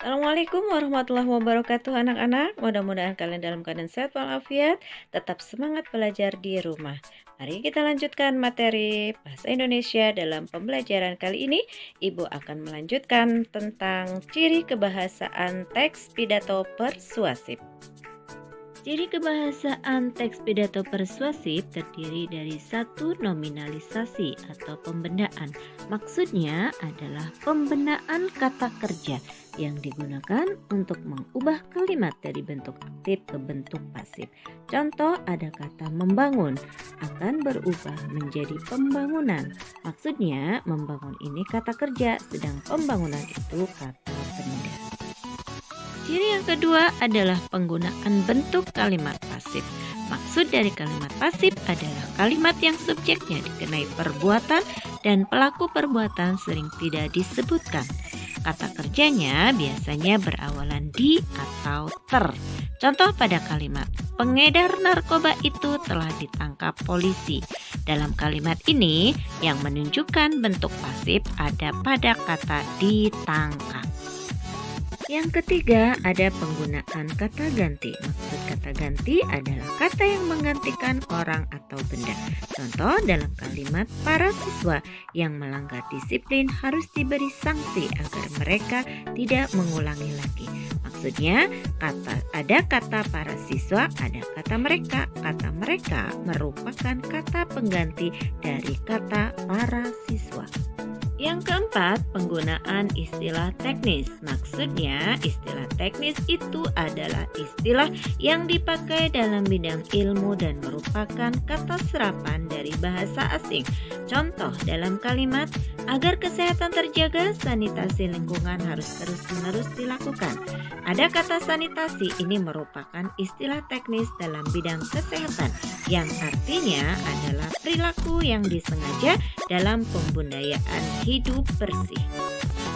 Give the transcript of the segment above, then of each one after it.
Assalamualaikum warahmatullahi wabarakatuh anak-anak. Mudah-mudahan kalian dalam keadaan sehat walafiat, tetap semangat belajar di rumah. Mari kita lanjutkan materi Bahasa Indonesia dalam pembelajaran kali ini. Ibu akan melanjutkan tentang ciri kebahasaan teks pidato persuasif. Ciri kebahasaan teks pidato persuasif terdiri dari satu nominalisasi atau pembendaan. Maksudnya adalah pembendaan kata kerja yang digunakan untuk mengubah kalimat dari bentuk aktif ke bentuk pasif. Contoh, ada kata membangun akan berubah menjadi pembangunan. Maksudnya membangun ini kata kerja, sedang pembangunan itu kata benda. Ciri yang kedua adalah penggunaan bentuk kalimat pasif. Maksud dari kalimat pasif adalah kalimat yang subjeknya dikenai perbuatan dan pelaku perbuatan sering tidak disebutkan. Kata kerjanya biasanya berawalan di atau ter. Contoh pada kalimat, pengedar narkoba itu telah ditangkap polisi. Dalam kalimat ini, yang menunjukkan bentuk pasif ada pada kata ditangkap. Yang ketiga, ada penggunaan kata ganti. Maksud kata ganti adalah kata yang menggantikan orang atau benda. Contoh dalam kalimat, para siswa yang melanggar disiplin harus diberi sanksi agar mereka tidak mengulangi lagi. Maksudnya, ada kata para siswa, ada kata mereka. Kata mereka merupakan kata pengganti dari kata para siswa. Yang keempat, penggunaan istilah teknis. Maksudnya, istilah teknis itu adalah istilah yang dipakai dalam bidang ilmu dan merupakan kata serapan dari bahasa asing. Contoh dalam kalimat, agar kesehatan terjaga, sanitasi lingkungan harus terus-menerus dilakukan. Ada kata sanitasi, ini merupakan istilah teknis dalam bidang kesehatan yang artinya adalah perilaku yang disengaja dalam pembudayaan hidup bersih.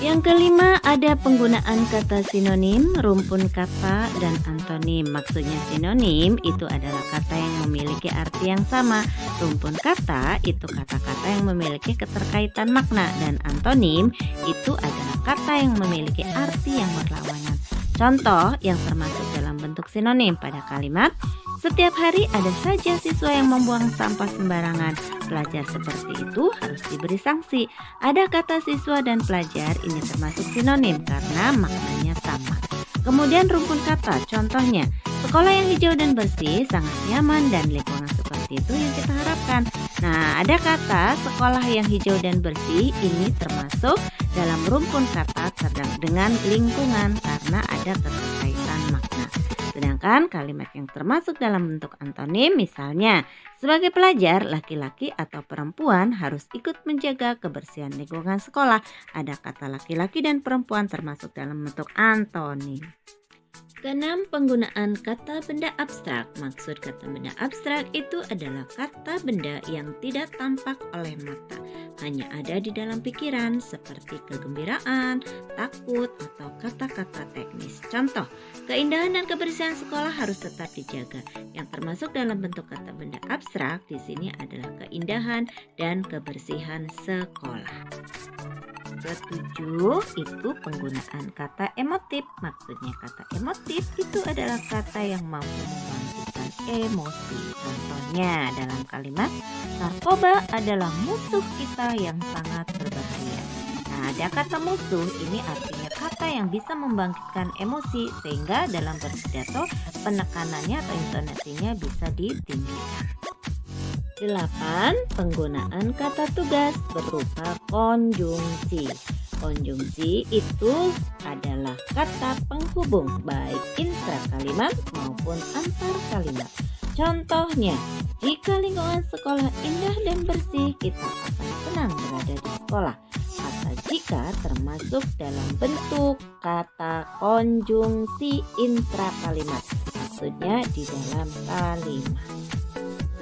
Yang kelima, ada penggunaan kata sinonim, rumpun kata, dan antonim. Maksudnya sinonim itu adalah kata yang memiliki arti yang sama. Rumpun kata itu kata-kata yang memiliki keterkaitan makna, dan antonim itu adalah kata yang memiliki arti yang berlawanan. Contoh yang termasuk dalam bentuk sinonim pada kalimat, setiap hari ada saja siswa yang membuang sampah sembarangan. Pelajar seperti itu harus diberi sanksi. Ada kata siswa dan pelajar, ini termasuk sinonim karena maknanya sama. Kemudian rumpun kata, contohnya, sekolah yang hijau dan bersih sangat nyaman dan lingkungan seperti itu yang kita harapkan. Nah, ada kata sekolah yang hijau dan bersih, ini termasuk dalam rumpun kata dengan lingkungan karena ada keterkaitan makna. Sedangkan kalimat yang termasuk dalam bentuk antonim misalnya, sebagai pelajar laki-laki atau perempuan harus ikut menjaga kebersihan lingkungan sekolah. Ada kata laki-laki dan perempuan termasuk dalam bentuk antonim. Keenam, penggunaan kata benda abstrak. Maksud kata benda abstrak itu adalah kata benda yang tidak tampak oleh mata, hanya ada di dalam pikiran seperti kegembiraan, takut, atau kata-kata teknis. Contoh, keindahan dan kebersihan sekolah harus tetap dijaga. Yang termasuk dalam bentuk kata benda abstrak di sini adalah keindahan dan kebersihan sekolah. Ketujuh, itu penggunaan kata emotif. Maksudnya kata emotif itu adalah kata yang mampu membangkitkan emosi. Contohnya dalam kalimat, narkoba adalah musuh kita yang sangat berbahaya. Nah, ada kata musuh, ini artinya kata yang bisa membangkitkan emosi sehingga dalam berpidato penekanannya atau intonasinya bisa ditinggikan. 8. Penggunaan kata tugas berupa konjungsi. Konjungsi itu adalah kata penghubung baik intra kalimat maupun antar kalimat. Contohnya, jika lingkungan sekolah indah dan bersih, kita akan senang berada di sekolah. Kata jika termasuk dalam bentuk kata konjungsi intra kalimat. Maksudnya di dalam kalimat.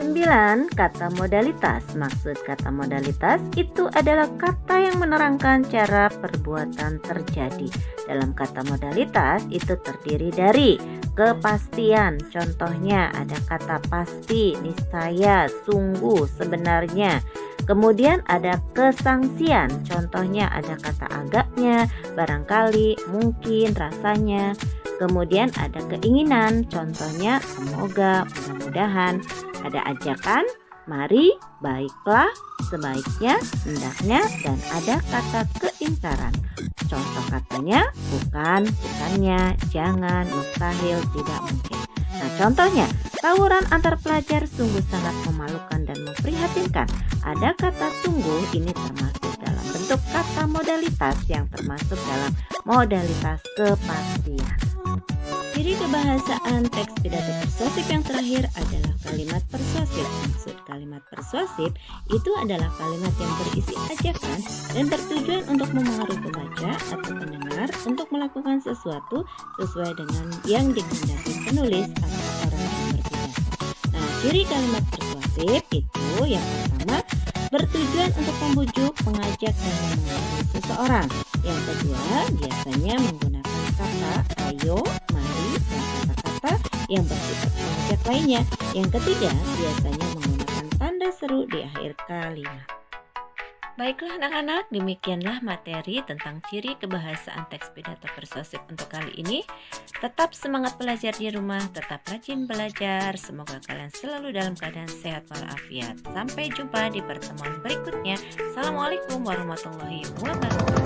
9. Kata modalitas. Maksud kata modalitas itu adalah kata yang menerangkan cara perbuatan terjadi. Dalam kata modalitas itu terdiri dari kepastian. Contohnya ada kata pasti, niscaya, sungguh, sebenarnya. Kemudian ada kesangsian, contohnya ada kata agaknya, barangkali, mungkin, rasanya. Kemudian ada keinginan, contohnya semoga, mudah-mudahan. Ada ajakan, mari, baiklah, sebaiknya, hendaknya, dan ada kata keingkaran. Contoh katanya bukan, bukannya, jangan, mustahil, tidak mungkin. Nah, contohnya, tawuran antar pelajar sungguh sangat memalukan dan memprihatinkan. Ada kata sungguh, ini termasuk dalam bentuk kata modalitas yang termasuk dalam modalitas kepastian. Ciri kebahasaan teks pidato persuasif yang terakhir adalah kalimat persuasif. Maksud kalimat persuasif itu adalah kalimat yang berisi ajakan dan bertujuan untuk memengaruhi pembaca atau pendengar untuk melakukan sesuatu sesuai dengan yang dikehendaki penulis atau orang yang berpidato. Nah, ciri kalimat persuasif itu yang pertama bertujuan untuk membujuk, mengajak, dan memengaruhi seseorang. Yang kedua, biasanya menggunakan kata ayo, mari, dan kata-kata yang bersifat mengajak lainnya. Yang ketiga, biasanya menggunakan tanda seru di akhir kalimat. Baiklah anak-anak, demikianlah materi tentang ciri kebahasaan teks pidato persuasif untuk kali ini. Tetap semangat belajar di rumah, tetap rajin belajar. Semoga kalian selalu dalam keadaan sehat walafiat. Sampai jumpa di pertemuan berikutnya. Assalamualaikum warahmatullahi wabarakatuh.